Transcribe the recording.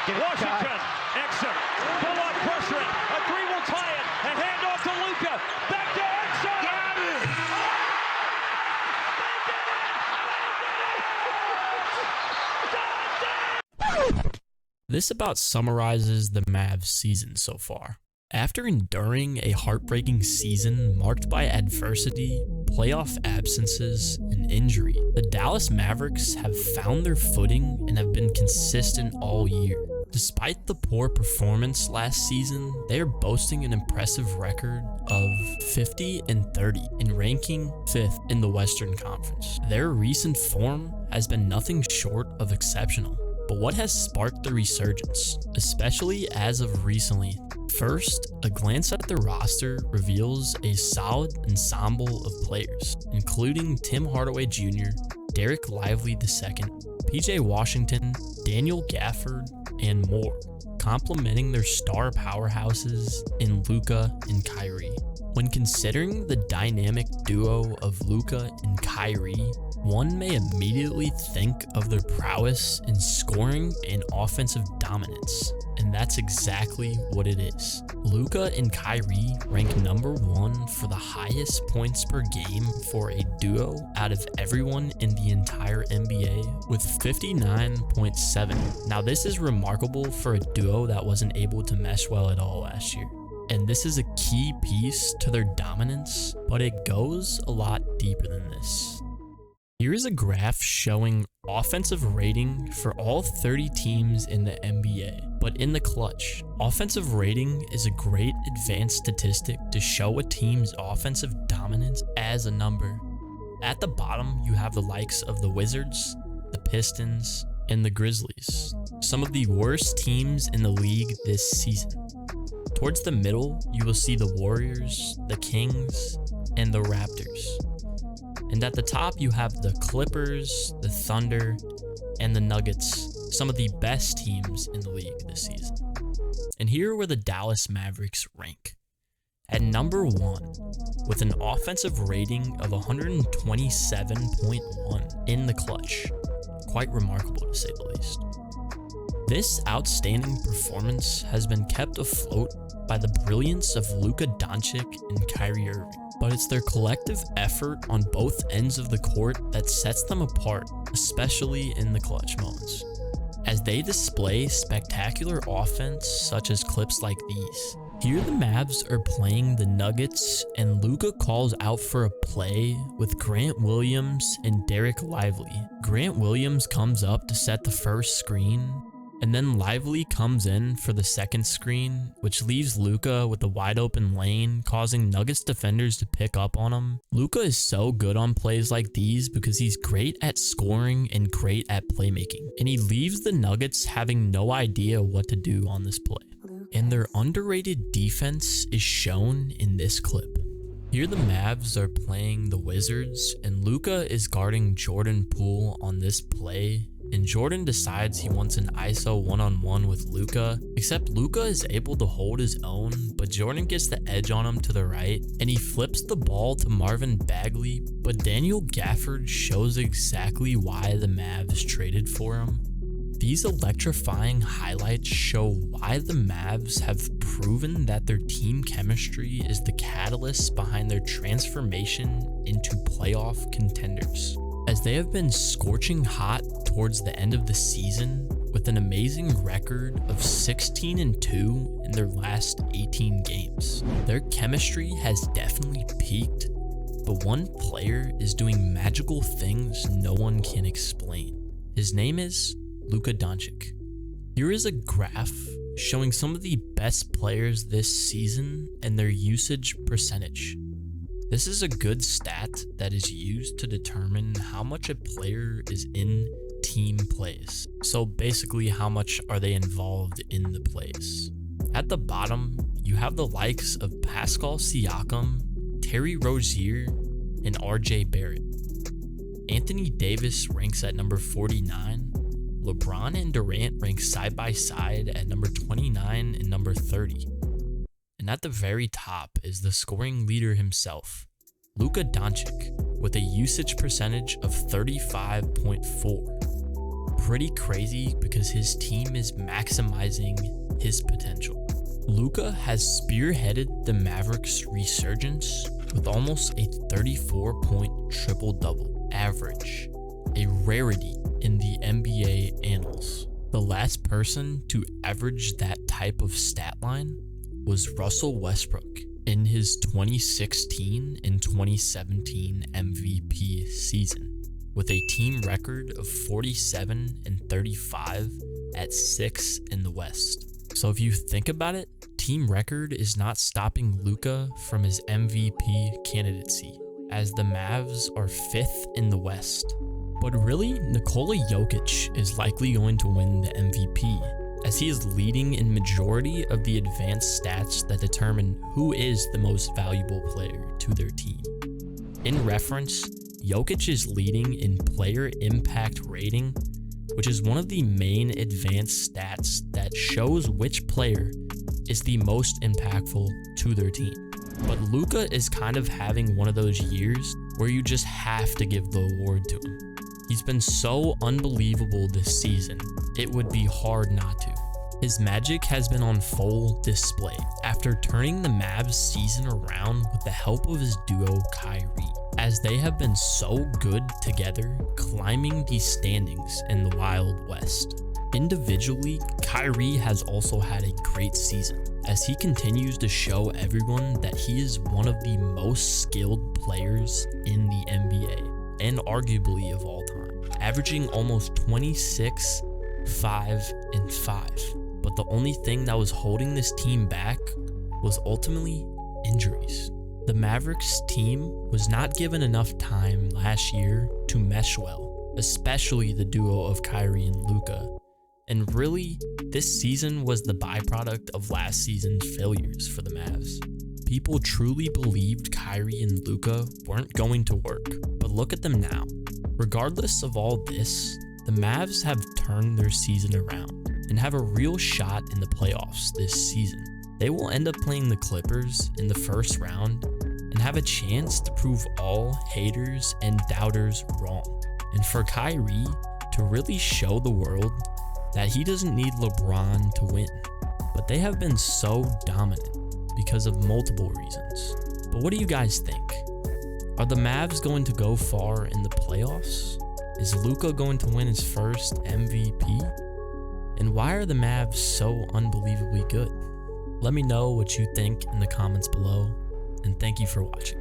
Washington, exit, pull up pressure, a three will tie it, a handoff to Luka, back to exit. This about summarizes the Mavs season so far. After enduring a heartbreaking season marked by adversity, playoff absences, and injury, the Dallas Mavericks have found their footing and have been consistent all year. Despite the poor performance last season, they are boasting an impressive record of 50-30 and ranking 5th in the Western Conference. Their recent form has been nothing short of exceptional. But what has sparked the resurgence, especially as of recently? First, a glance at the roster reveals a solid ensemble of players, including Tim Hardaway Jr., Derek Lively II, PJ Washington, Daniel Gafford, and more, complementing their star powerhouses in Luka and Kyrie. When considering the dynamic duo of Luka and Kyrie, one may immediately think of their prowess in scoring and offensive dominance, and that's exactly what it is. Luka and Kyrie rank number 1 for the highest points per game for a duo out of everyone in the entire NBA with 59.7. Now this is remarkable for a duo that wasn't able to mesh well at all last year. And this is a key piece to their dominance, but it goes a lot deeper than this. Here is a graph showing offensive rating for all 30 teams in the NBA, but in the clutch. Offensive rating is a great advanced statistic to show a team's offensive dominance as a number. At the bottom, you have the likes of the Wizards, the Pistons, and the Grizzlies, some of the worst teams in the league this season. Towards the middle, you will see the Warriors, the Kings, and the Raptors. And at the top, you have the Clippers, the Thunder, and the Nuggets, some of the best teams in the league this season. And here are where the Dallas Mavericks rank. At number 1, with an offensive rating of 127.1 in the clutch. Quite remarkable to say the least. This outstanding performance has been kept afloat by the brilliance of Luka Doncic and Kyrie Irving, but it's their collective effort on both ends of the court that sets them apart, especially in the clutch moments, as they display spectacular offense such as clips like these. Here the Mavs are playing the Nuggets and Luka calls out for a play with Grant Williams and Derek Lively. Grant Williams comes up to set the first screen, and then Lively comes in for the second screen, which leaves Luka with a wide open lane, causing Nuggets defenders to pick up on him. Luka is so good on plays like these because he's great at scoring and great at playmaking, and he leaves the Nuggets having no idea what to do on this play. And their underrated defense is shown in this clip. Here the Mavs are playing the Wizards, and Luka is guarding Jordan Poole on this play, and Jordan decides he wants an ISO one-on-one with Luka, except Luka is able to hold his own, but Jordan gets the edge on him to the right, and he flips the ball to Marvin Bagley, but Daniel Gafford shows exactly why the Mavs traded for him. These electrifying highlights show why the Mavs have proven that their team chemistry is the catalyst behind their transformation into playoff contenders, as they have been scorching hot towards the end of the season with an amazing record of 16-2 in their last 18 games. Their chemistry has definitely peaked, but one player is doing magical things no one can explain. His name is Luka Doncic. Here is a graph showing some of the best players this season and their usage percentage. This is a good stat that is used to determine how much a player is in team plays. So basically, how much are they involved in the plays? At the bottom, you have the likes of Pascal Siakam, Terry Rozier, and RJ Barrett. Anthony Davis ranks at number 49. LeBron and Durant rank side by side at number 29 and number 30. And at the very top is the scoring leader himself, Luka Doncic, with a usage percentage of 35.4. pretty crazy because his team is maximizing his potential. Luka has spearheaded the Mavericks' resurgence with almost a 34-point triple-double average, a rarity in the NBA annals. The last person to average that type of stat line was Russell Westbrook in his 2016 and 2017 MVP season, with a team record of 47 and 35 at 6 in the West. So if you think about it, team record is not stopping Luka from his MVP candidacy, as the Mavs are 5th in the West. But really, Nikola Jokic is likely going to win the MVP, as he is leading in majority of the advanced stats that determine who is the most valuable player to their team. In reference, Jokic is leading in player impact rating, which is one of the main advanced stats that shows which player is the most impactful to their team. But Luka is kind of having one of those years where you just have to give the award to him. He's been so unbelievable this season, it would be hard not to. His magic has been on full display after turning the Mavs season around with the help of his duo Kyrie, as they have been so good together, climbing these standings in the Wild West. Individually, Kyrie has also had a great season, as he continues to show everyone that he is one of the most skilled players in the NBA, and arguably of all time, averaging almost 26, 5, and 5. But the only thing that was holding this team back was ultimately injuries. The Mavericks team was not given enough time last year to mesh well, especially the duo of Kyrie and Luka. And really, this season was the byproduct of last season's failures for the Mavs. People truly believed Kyrie and Luka weren't going to work, but look at them now. Regardless of all this, the Mavs have turned their season around and have a real shot in the playoffs this season. They will end up playing the Clippers in the first round and have a chance to prove all haters and doubters wrong. And for Kyrie to really show the world that he doesn't need LeBron to win. But they have been so dominant because of multiple reasons. But what do you guys think? Are the Mavs going to go far in the playoffs? Is Luka going to win his first MVP? And why are the Mavs so unbelievably good? Let me know what you think in the comments below, and thank you for watching.